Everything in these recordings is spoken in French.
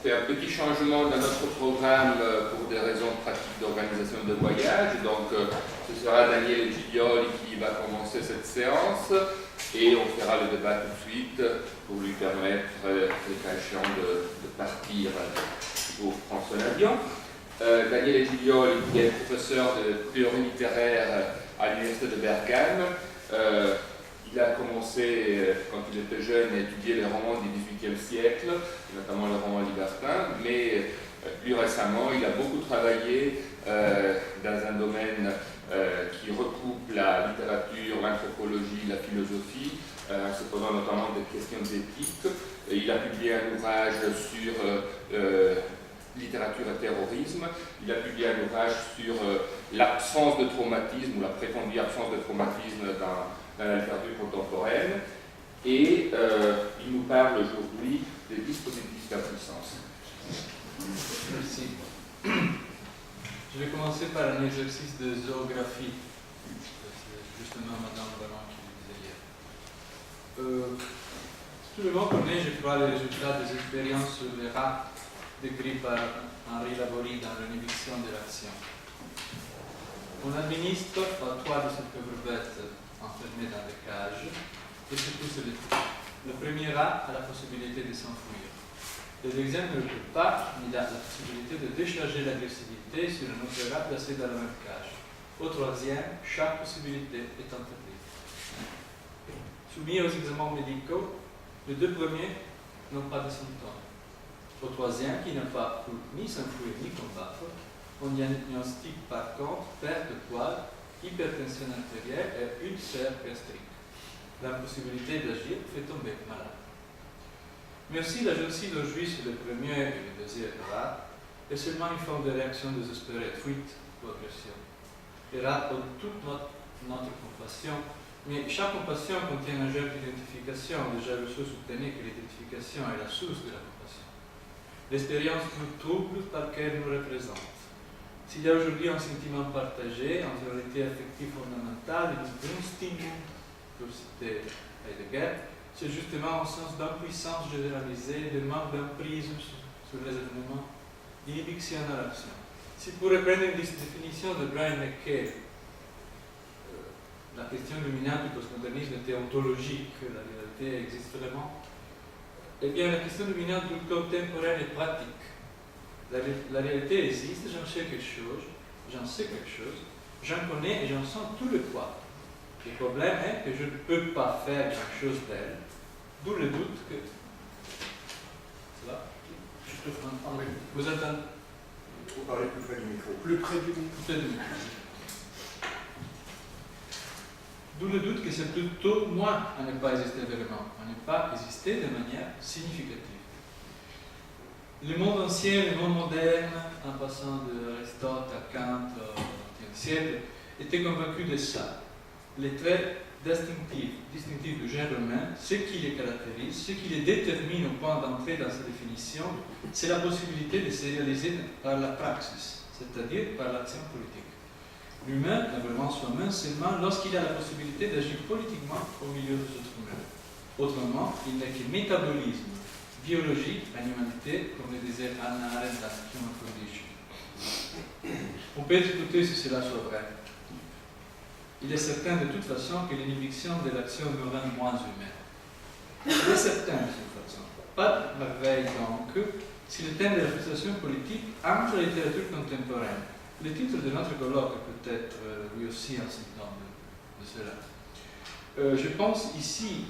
fait un petit changement dans notre programme pour des raisons pratiques d'organisation de voyage. Donc, ce sera Daniele Giglioli qui va commencer cette séance et on fera le débat tout de suite pour lui permettre, le cas échéant, de partir pour prendre son avion. Daniele Giglioli, qui est professeur de théorie littéraire à l'université de Bergame. Il a commencé, quand il était jeune, à étudier les romans du XVIIIe siècle, notamment le roman libertin, mais plus récemment, il a beaucoup travaillé dans un domaine qui recoupe la littérature, l'anthropologie, la philosophie, en se posant notamment des questions éthiques. Il a publié un ouvrage sur littérature et terrorisme. Il a publié un ouvrage sur l'absence de traumatisme ou la prétendue absence de traumatisme dans la littérature contemporaine. Et il nous parle aujourd'hui des dispositifs d'impuissance. Merci. Je vais commencer par un exercice de zoographie. C'est justement Madame Baron qui le disait hier. Tout le monde connaît, je crois, les résultats des expériences sur les rats décrits par Henri Laborie dans l'Inéviction de l'action. On administre à 3 de ces pauvres bêtes enfermées dans des cages et se pousse les trous. Le premier rat a la possibilité de s'enfuir. Le deuxième ne le peut pas, mais il a la possibilité de décharger l'agressivité sur un autre rat placé dans la même cage. Au troisième, chaque possibilité est interdite. Soumis aux examens médicaux, les deux premiers n'ont pas de symptômes. Au troisième, qui n'a pas pu ni s'enfuir ni combattre, on diagnostique par contre perte de poids, hypertension artérielle et ulcère gastrique. L'impossibilité d'agir fait tomber malade. Mais aussi la gencive jouit sur le premier et le deuxième rat est seulement une forme de réaction désespérée, fuite ou agression. Les rats ont toute notre compassion, mais chaque compassion contient un geste d'identification. Déjà Rousseau soutenait que l'identification est la source de la compassion. L'expérience nous trouble parce qu'elle nous représente. S'il y a aujourd'hui un sentiment partagé, une réalité affective fondamentale, un instinct, pour citer Heidegger, c'est justement un sens d'impuissance généralisée, de manque d'emprise sur les événements, d'inhibition à l'action. Si pour reprendre une définition de Brian McKay, la question dominante du postmodernisme était ontologique, la réalité existe vraiment, eh bien la question dominante du contemporain est pratique. La réalité existe, j'en sais quelque chose, j'en connais et j'en sens tout le poids. Le problème est que je ne peux pas faire grand-chose d'elle, d'où le doute que... C'est là? Vous entendez? Il faut parler plus près du micro. Plus près du micro. D'où le doute que c'est plutôt moi à ne pas exister vraiment, à ne pas exister de manière significative. Le monde ancien, le monde moderne, en passant d'Aristote à Kant au XXe siècle, était convaincu de ça. Les traits distinctifs du genre humain, ce qui les caractérise, ce qui les détermine au point d'entrer dans sa définition, c'est la possibilité de se réaliser par la praxis, c'est-à-dire par l'action politique. L'humain est vraiment soi-même seulement lorsqu'il a la possibilité d'agir politiquement au milieu des autres humains. Autrement, il n'est que métabolisme, biologique, animalité, comme le disait Hannah Arendt dans Human Condition. On peut discuter si cela soit vrai. Il est certain de toute façon que l'inhibition de l'action nous rend moins humains. Il est certain de toute façon. Pas de merveille donc si le thème de la frustration politique entre la littérature contemporaine. Le titre de notre colloque est peut-être lui aussi un symptôme de cela. Je pense ici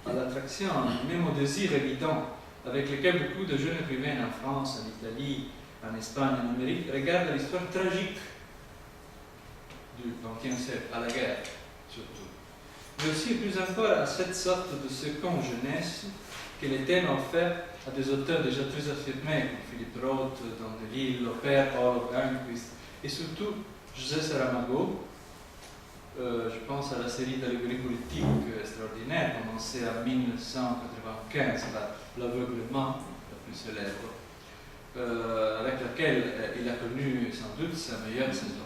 à l'attraction, même au désir évident, avec lequel beaucoup de jeunes écrivains en France, en Italie, en Espagne, en Amérique, regardent l'histoire tragique du XXe siècle, à la guerre surtout. Mais aussi plus encore à cette sorte de seconde jeunesse que les thèmes offerts à des auteurs déjà très affirmés, comme Philippe Roth, Dandeville, Loper, Orloff, Almquist, et surtout José Saramago. Je pense à la série d'allégories politiques extraordinaires, commencée en 1995 par L'aveuglement, la plus célèbre, avec laquelle il a connu sans doute sa meilleure saison.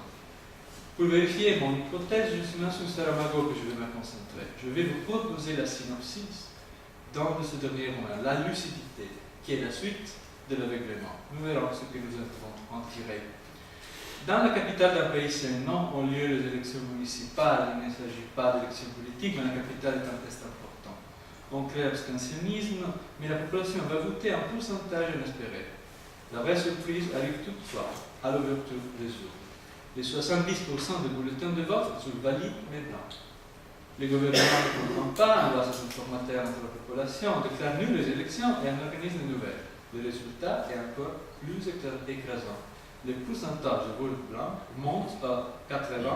Pour vérifier mon hypothèse, justement sur Saramago que je vais me concentrer, je vais vous proposer la synopsis dans ce dernier roman, La lucidité, qui est la suite de l'aveuglement. Nous verrons ce que nous avons en tiré. Dans la capitale d'un pays non ont lieu les élections municipales. Il ne s'agit pas d'élections politiques, mais la capitale est un test important. On crée l'abstentionnisme, mais la population va voter en pourcentage inespéré. La vraie surprise arrive toutefois à l'ouverture des urnes. Les 70% des bulletins de vote sont valides mais blancs. Les gouvernements ne comprennent pas, en base à son formateur entre la population, déclarent nulles les élections et en organisent de nouvelles. Le résultat est encore plus écrasant. Le pourcentage de vote blanc monte à 83%.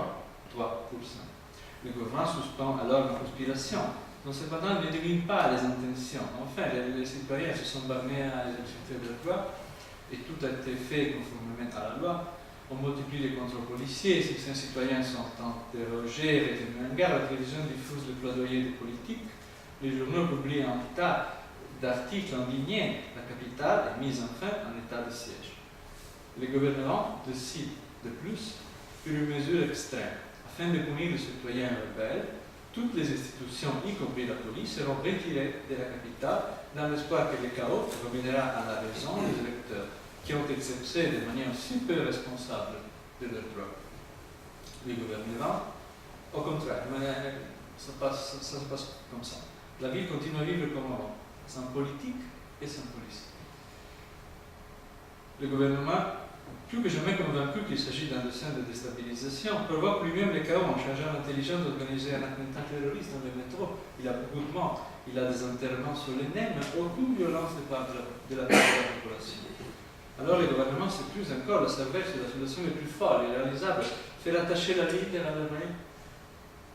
Le gouvernement suspend alors la conspiration. Non, cependant, il ne devine pas les intentions. Enfin, les citoyens se sont bornés à l'exécuter de la loi et tout a été fait conformément à la loi. On multiplie les contrôles policiers, certains citoyens sont interrogés, retenus en garde, la télévision diffuse le plaidoyer des politiques, les journaux publient un tas d'articles indignés, la capitale est mise enfin en état de siège. Le gouvernement décide de plus une mesure extrême. Afin de punir les citoyens rebelles, toutes les institutions, y compris la police, seront retirées de la capitale dans l'espoir que le chaos reviendra à la raison des électeurs qui ont exercé de manière super responsable de leurs droits. Le gouvernement, au contraire, mais ça se passe comme ça. La ville continue à vivre comme avant, sans politique et sans police. Le gouvernement, plus que jamais convaincu qu'il s'agit d'un dessein de déstabilisation, provoque lui-même le chaos en chargeant l'intelligence d'organiser un attentat terroriste dans le métro. Il a beaucoup de morts, il a des enterrements solennels, mais aucune violence de la part de la population. Alors le gouvernement s'épuise encore la cervelle sur la solution la plus folle et réalisable, faire attacher la ligne à la main,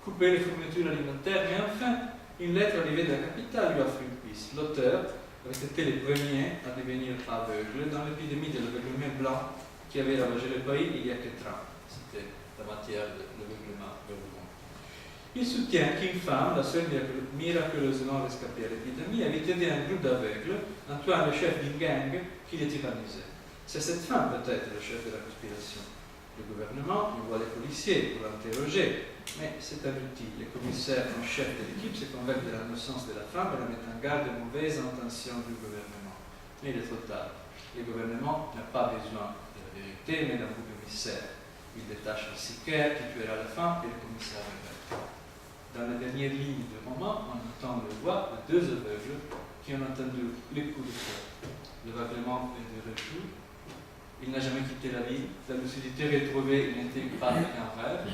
couper les fournitures alimentaires, et enfin, une lettre arrivée de la capitale lui offre une piste. L'auteur avait été le premier à devenir aveugle dans l'épidémie de l'aveuglement blanc qui avait ravagé le pays il y a 4 ans. C'était la matière de l'aveuglement blanc. Il soutient qu'une femme, la seule miraculeusement rescapée à l'épidémie, avait aidé un groupe d'aveugles, Antoine, le chef d'une gang, qui les tyrannisait. C'est cette femme peut-être le chef de la conspiration. Le gouvernement envoie les policiers pour l'interroger, mais c'est inutile. Les commissaires en chef de l'équipe se convainquent de l'innocence de la femme et la mettent en garde des mauvaises intentions du gouvernement. Mais il est trop tard. Le gouvernement n'a pas besoin de la vérité, mais d'un commissaire. Il détache un sicaire qui tuera la femme et le commissaire rebelle. Dans la dernière ligne du roman, on entend le voix de 2 aveugles qui ont entendu les coups de feu. L'aveuglement est de retour. Il n'a jamais quitté la ville. La lucidité retrouvée n'était pas qu'un rêve.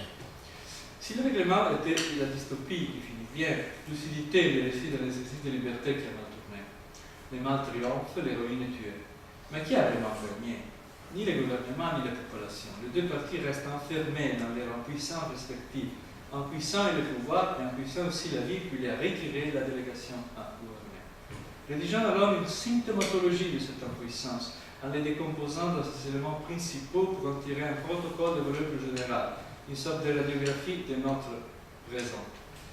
Si l'aveuglement était la dystopie qui finit bien, lucidité est le récit d'un exercice de liberté qui a mal tourné. Les mal triomphent, l'héroïne est tuée. Mais qui a vraiment gagné? Ni le gouvernement ni la population. Les 2 parties restent enfermées dans leurs impuissances respectives. Impuissant est le pouvoir et impuissant aussi la ville qui lui a retiré la délégation à gouverner. Rédigeons alors une symptomatologie de cette impuissance en les décomposant dans ces éléments principaux pour en tirer un protocole de valeur plus général, une sorte de radiographie de notre présent.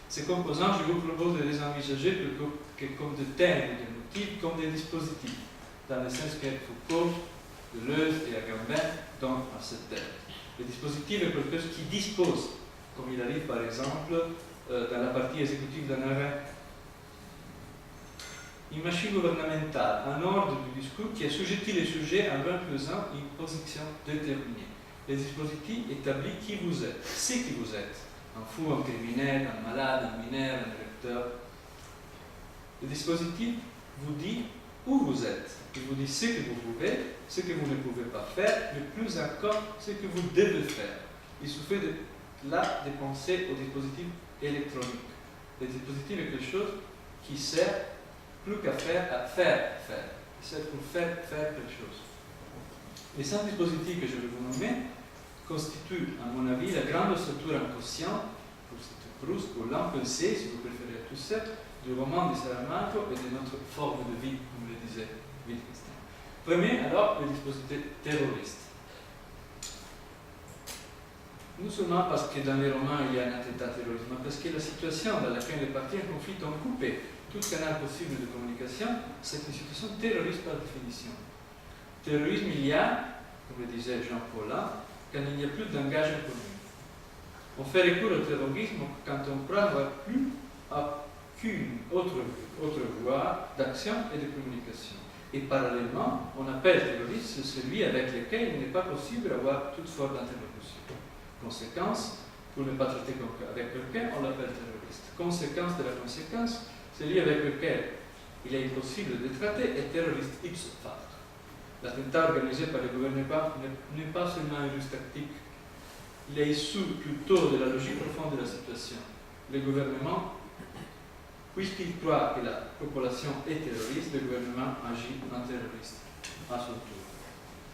Ces composants, je vous propose de les envisager plutôt que comme des thèmes ou des motifs, comme des dispositifs, dans le sens que Foucault, Deleuze et Agamben donnent à ce thème. Le dispositif est quelque chose qui dispose, comme il arrive par exemple dans la partie exécutive d'un arrêt. Une machine gouvernementale, un ordre du discours qui assujettit les sujets en leur faisant une position déterminée. Le dispositif établit qui vous êtes, ce qui vous êtes. Un fou, un criminel, un malade, un mineur, un électeur. Le dispositif vous dit où vous êtes. Il vous dit ce que vous pouvez, ce que vous ne pouvez pas faire, mais plus encore ce que vous devez faire. Il suffit là de penser au dispositif électronique. Le dispositif est quelque chose qui sert plus qu'à faire, à faire. C'est pour faire quelque chose. Les 5 dispositifs que je vais vous nommer constituent, à mon avis, la grande structure inconsciente, pour cette Proust, ou l'impensé, si vous préférez tout ça, du roman de Saramago et de notre forme de vie, comme le disait Wittgenstein. Premier, alors, le dispositif terroriste. Non seulement parce que dans les romans il y a un attentat terroriste, mais parce que la situation dans laquelle les parties en conflit ont coupé tout canal possible de communication, c'est une situation terroriste par définition. Terrorisme, il y a, comme le disait Jean Paulin, quand il n'y a plus de langage commun. On fait recours au terrorisme quand on croit n'avoir plus qu'une autre voie d'action et de communication. Et parallèlement, on appelle terroriste celui avec lequel il n'est pas possible d'avoir toute forme d'interlocution. Conséquence, pour ne pas traiter avec quelqu'un, on l'appelle terroriste. Conséquence de la conséquence, celui avec lequel il est impossible de traiter est terroriste ipso facto. L'attentat organisé par le gouvernement n'est pas seulement une ruse tactique, il est issu plutôt de la logique profonde de la situation. Le gouvernement, puisqu'il croit que la population est terroriste, le gouvernement agit en terroriste à son tour.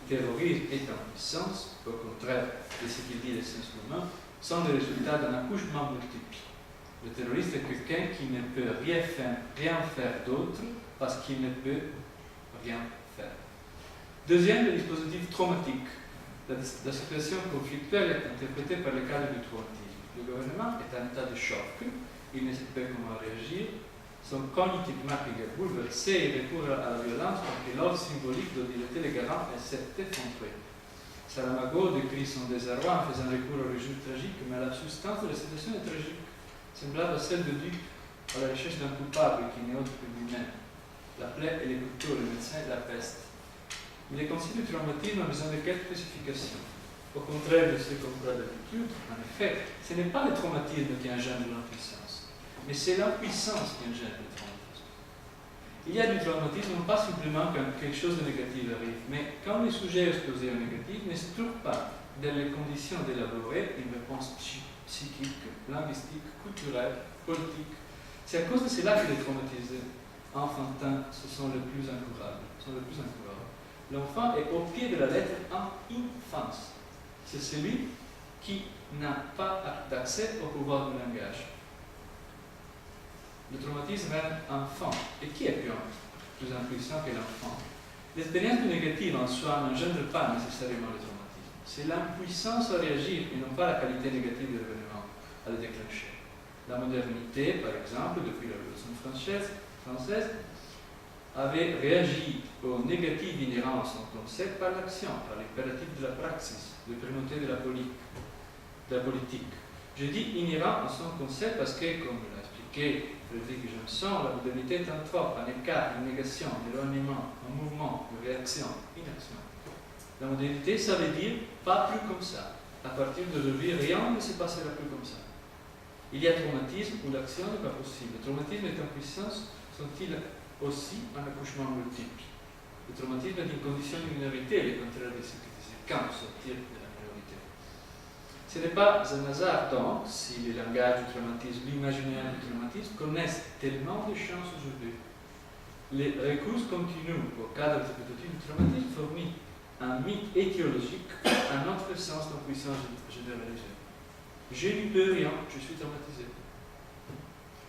Terrorisme est en puissance, au contraire de ce qu'il dit le sens commun, sont le résultat d'un accouchement multiple. Le terroriste est quelqu'un qui ne peut rien faire d'autre parce qu'il ne peut rien faire. Deuxième, le dispositif traumatique. La situation conflictuelle est interprétée par le cadre du traumatisme. Le gouvernement est en état de choc. Il ne sait pas comment réagir. Son cognitive mapping est bouleversé et recourt à la violence parce que l'ordre symbolique dont il était le garant s'est effondré. Saramago décrit son désarroi en faisant recours au régime tragique, mais la substance de la situation est tragique, semblable à celle de Duc à la recherche d'un coupable qui n'est autre que lui-même. La plaie et les couteaux, le médecin et la peste. Mais les concepts du traumatisme ont besoin de quelques spécifications. Au contraire de ce qu'on croit d'habitude, en effet, ce n'est pas le traumatisme qui engendre l'impuissance, mais c'est l'impuissance qui engendre le traumatisme. Il y a du traumatisme non pas simplement quand quelque chose de négatif arrive, mais quand le sujet exposé au négatif ne se trouve pas dans les conditions d'élaborer une réponse psychique, linguistique, culturelle, politique. C'est à cause de cela que les traumatisés enfantins sont les plus incurables. L'enfant est au pied de la lettre en infance. C'est celui qui n'a pas d'accès au pouvoir du langage. Le traumatisme est enfant. Et qui est plus impuissant que l'enfant? L'expérience négative en soi n'engendre pas nécessairement le traumatisme. C'est l'impuissance à réagir et non pas la qualité négative de l'événement à le déclencher. La modernité, par exemple, depuis la Révolution française, avait réagi au négatif inhérent à son concept par l'action, par l'impératif de la praxis, de primauté de la politique. Je dis inhérent à son concept parce que, comme l'a expliqué Frédéric Janson, la modernité est un trop, un écart, une négation, un éloignement, un mouvement, une réaction, une action. La modernité, ça veut dire pas plus comme ça. À partir d'aujourd'hui, rien ne se passera plus comme ça. Il y a traumatisme où l'action n'est pas possible. Le traumatisme est en puissance, sont-ils aussi un accouchement multiple. Le traumatisme est une condition de minorité, le contraire de ce que disait Kant, sortir de la minorité. Ce n'est pas un hasard donc si le langage du traumatisme, l'imaginaire du traumatisme connaissent tellement de chances aujourd'hui. Les recours continus au cadre interprétatif du traumatisme fournit un mythe étiologique, un autre sens d'impuissance généralisée. Je n'y peux rien, je suis traumatisé.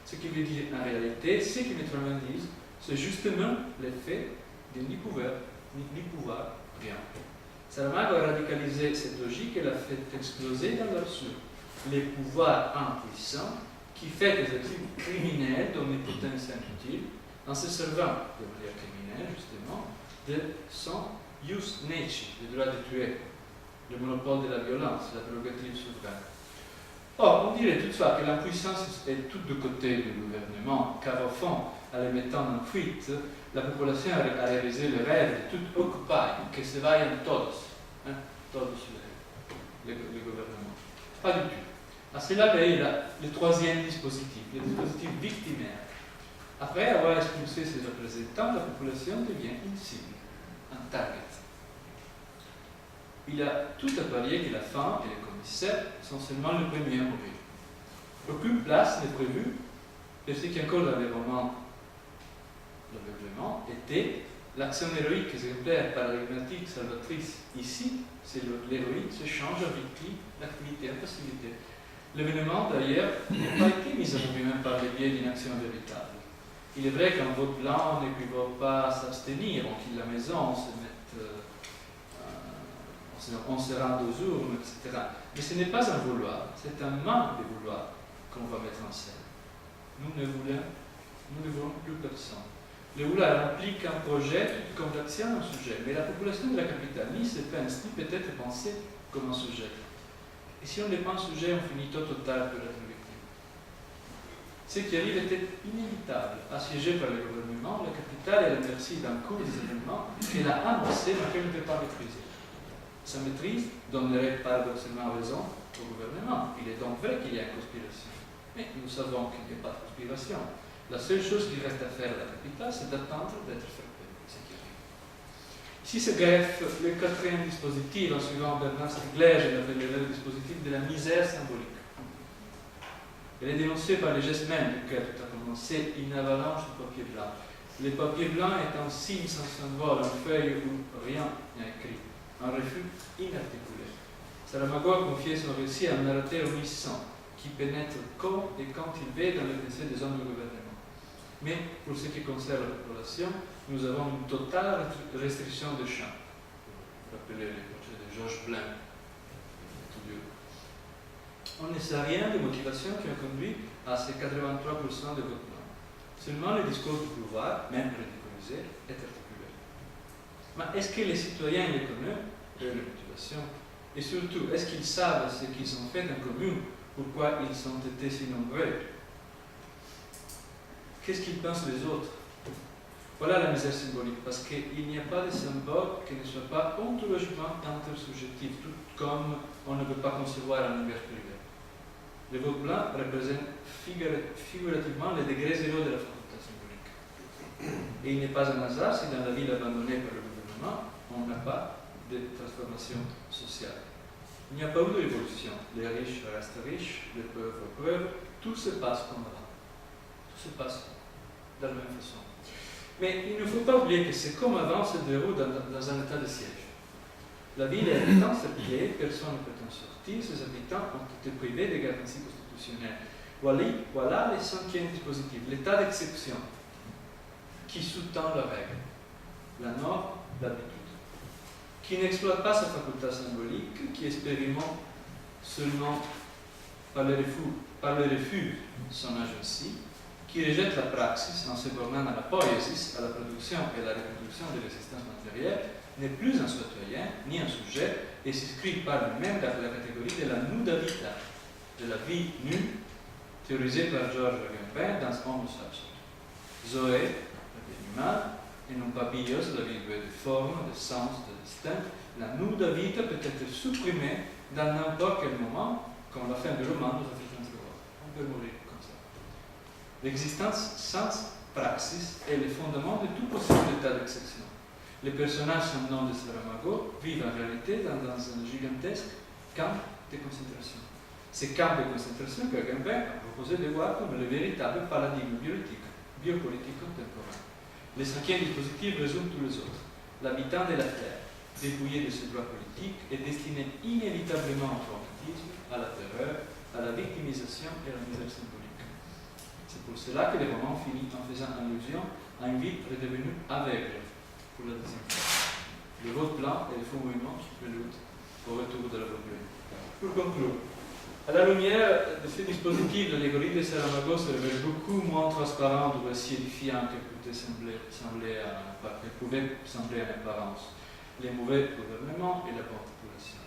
Ce qui veut dire en réalité, ce qui me traumatise, c'est justement l'effet de ni pouvoir, rien. Saramago a radicalisé cette logique et l'a fait exploser dans l'absurde. Les pouvoirs impuissants qui fait des actes criminels dont les potentiels utiles en se servant de manière criminelle, justement, de son jus neci, le droit de tuer, le monopole de la violence, la prérogative souveraine. Or, on dirait toutefois que l'impuissance est toute de côté du gouvernement, car au fond, en les mettant en fuite, la population a réalisé le rêve de tout occupy, que se vayan todos, todos le gouvernement. Pas du tout. À cela veille le troisième dispositif, le dispositif victimaire. Après avoir expulsé ses représentants, la population devient une cible, un target. Il a tout à parier que la femme et le commissaire sont seulement le premier à mourir. Aucune place n'est prévue, et ce qui encore dans les romans l'aveuglement était l'action héroïque exemplaire paradigmatique salvatrice. Ici, c'est l'héroïque se change en victime, l'activité en passivité. L'événement, d'ailleurs, n'a pas été mis en mouvement par le biais d'une action véritable. Il est vrai qu'un vote blanc n'équivaut pas à s'abstenir, on quitte la maison, on se rend aux urnes, etc. Mais ce n'est pas un vouloir, c'est un manque de vouloir qu'on va mettre en scène. Nous ne voulons plus personne. Le vouloir implique un projet tout comme l'action un sujet, mais la population de la capitale ni se pense, ni peut-être pensée comme un sujet. Et si on n'est pas un sujet, on finit au total pour être victime. Ce qui arrive était inévitable. Assiégée par le gouvernement, la capitale est à la merci d'un cours des événements qu'elle a annoncé mais qu'elle ne peut pas maîtriser. Sa maîtrise donnerait paradoxalement raison au gouvernement. Il est donc vrai qu'il y a une conspiration. Mais nous savons qu'il n'y a pas de conspiration. La seule chose qui reste à faire à la capitale, c'est d'attendre d'être frappé. Si se greffe le quatrième dispositif, en suivant Bernard Stiegler, je l'appellerai le dispositif de la misère symbolique. Elle est dénoncée par les gestes mêmes duquel tout a commencé, une avalanche de papier blanc. Le papier blanc est un signe sans symbole, une feuille où rien n'est écrit, un refus inarticulé. Saramago a confié son récit à un narrateur omniscient qui pénètre quand et quand il veut dans les pensées des hommes du gouvernement. Mais pour ce qui concerne la population, nous avons une totale restriction de champ. Vous rappelez les projets de Georges Blin. On ne sait rien des motivations qui ont conduit à ces 83% de vote blanc. Seulement le discours du pouvoir, même ridiculisé, est articulé. Mais est-ce que les citoyens les connaissent, les motivations? Et surtout, est-ce qu'ils savent ce qu'ils ont fait en commun? Pourquoi ils ont été si nombreux? Qu'est-ce qu'ils pensent les autres? Voilà la misère symbolique, parce qu'il n'y a pas de symbole qui ne soit pas ontologiquement intersubjectif, tout comme on ne peut pas concevoir un univers privé. Le vote blanc représente figurativement le degré zéro de la faculté symbolique. Et il n'est pas un hasard si dans la ville abandonnée par le gouvernement, on n'a pas de transformation sociale. Il n'y a pas eu de révolution. Les riches restent riches, les pauvres pauvres, tout se passe comme avant. Tout se passe de la même façon. Mais il ne faut pas oublier que c'est comme avant se déroule dans un état de siège. La ville est dans ses pieds, personne ne peut en sortir, ses habitants ont été privés des garanties constitutionnelles. Voilà le cinquième dispositif, l'état d'exception, qui sous-tend la règle, la norme, l'habitude, qui n'exploite pas sa faculté symbolique, qui expérimente seulement par le refus son agency, qui rejette la praxis en se bornant à la poésie, à la production et à la reproduction de l'existence matérielle, n'est plus un citoyen ni un sujet et s'inscrit par lui-même dans la catégorie de la nuda vita, de la vie nue, théorisée par Georges Agamben dans Homo Sapiens. Zoé, la vie humaine, et non pas bios, la vie de forme, de sens, de destin. La nuda vita peut être supprimée dans n'importe quel moment, comme la fin du roman nous a fait entrevoir. On peut mourir comme ça. L'existence sans praxis est le fondement de tout possible état d'exception. Les personnages sans nom de Saramago vivent en réalité dans un gigantesque camp de concentration. Ces camps de concentration que Agamben a proposé de voir comme le véritable paradigme biopolitique contemporain. Le cinquième dispositif résume tous les autres. L'habitant de la Terre, dépouillé de ses droits politiques, est destiné inévitablement au traumatisme, à la terreur, à la victimisation et à la misère symbolique. C'est pour cela que le roman finit en faisant allusion à une ville redevenue aveugle pour la deuxième fois. Le vote blanc et le faux mouvement qui prélude au retour de la Bourgogne. Pour conclure, à la lumière de ces dispositifs, l'allégorie de Saramago se révèle beaucoup moins transparente ou aussi édifiante qu'elle pouvait sembler en apparence. Les mauvais gouvernements et la bonne population.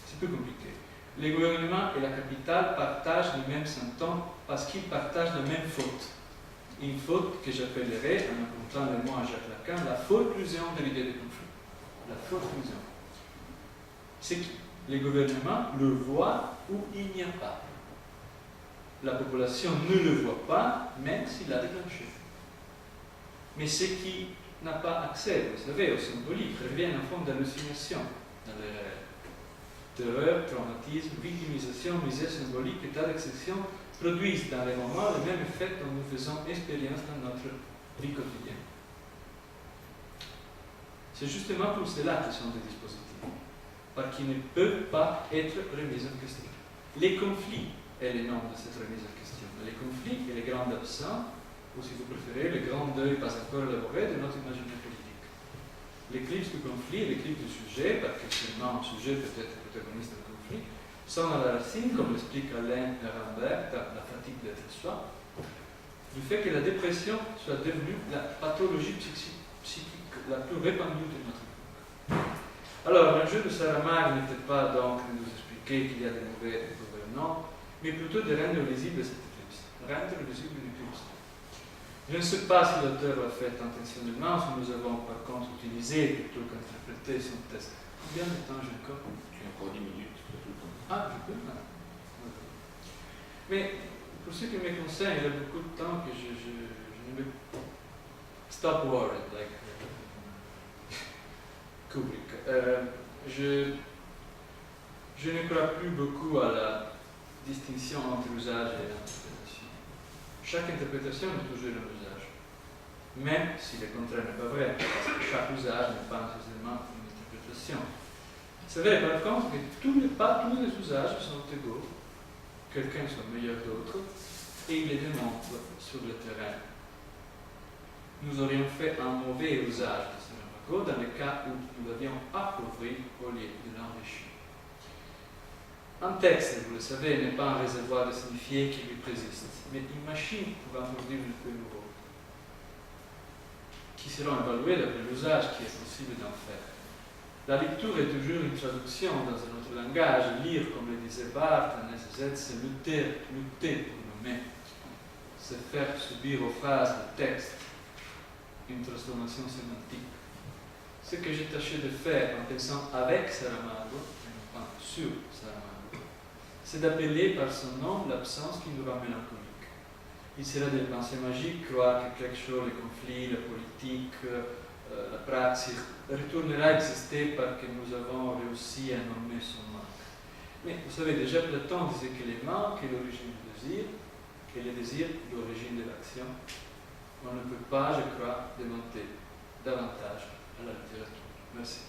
C'est plus compliqué. Les gouvernements et la capitale partagent les mêmes symptômes parce qu'ils partagent les mêmes fautes. Une faute que j'appellerais, en apportant le mot à Jacques Lacan, la forclusion de l'idée de conflit. La forclusion. C'est que les gouvernements le voient où il n'y a pas. La population ne le voit pas, même s'il a déclenché. Mais ce qui n'a pas accès, vous savez, au symbolique, revient en forme d'hallucination dans les réels. Terreur, traumatisme, victimisation, misère symbolique, état d'exception produisent dans les moments le même effet dont nous faisons expérience dans notre vie quotidienne. C'est justement pour cela qu'ils sont des dispositifs, parce qu'ils ne peuvent pas être remis en question. Les conflits est le nom de cette remise en question. Les conflits et les grands absents, ou si vous préférez, le grand deuil pas encore élaboré de notre imaginaire politique. L'éclipse du conflit et l'éclipse du sujet, parce que seulement un sujet peut être protagoniste d'un conflit, sont à la racine, comme l'explique Alain Rambert dans La fatigue d'être soi, du fait que la dépression soit devenue la pathologie psychique la plus répandue de notre époque. Alors, l'enjeu de Saramago n'était pas donc de nous expliquer qu'il y a des mauvais gouvernants, mais plutôt de rendre visible cette éclipse. rendre visible une culture. Je ne sais pas si l'auteur l'a fait intentionnellement, si nous avons par contre utilisé plutôt qu'interprété son texte. Combien de temps j'ai encore? J'ai encore 10 minutes. Ah, je peux? Ah. Mais pour ce qui me concerne, il y a beaucoup de temps que je ne me... Stop worried, like Kubrick. Je ne crois plus beaucoup à la distinction entre usage et interprétation. Chaque interprétation est toujours un usage, même si le contraire n'est pas vrai, parce que chaque usage n'est pas nécessairement une interprétation. C'est vrai par contre que pas tous les usages sont égaux. Quelqu'un soit meilleur d'autres, et il les démontre sur le terrain. Nous aurions fait un mauvais usage de ce Saramago dans le cas où nous l'avions appauvri au lieu de l'enrichir. Un texte, vous le savez, n'est pas un réservoir de signifiés qui lui présiste, mais une machine pouvant produire le plus nouveau, qui seront évalués d'après l'usage qui est possible d'en faire. La lecture est toujours une traduction dans un autre langage. Lire, comme le disait Barthes, en SZ, c'est lutter pour nommer. C'est faire subir aux phrases de texte une transformation sémantique. Ce que j'ai tâché de faire en pensant avec Saramago, et non pas sur Saramago, c'est d'appeler par son nom l'absence qui nous rend mélancolique. Il sera des pensées magiques croire que quelque chose, les conflits, la politique, la praxis, retournera à exister parce que nous avons réussi à nommer son manque. Mais vous savez, déjà Platon disait que les manques est l'origine du désir, et le désir est l'origine de l'action. On ne peut pas, je crois, démonter davantage à la littérature. Merci.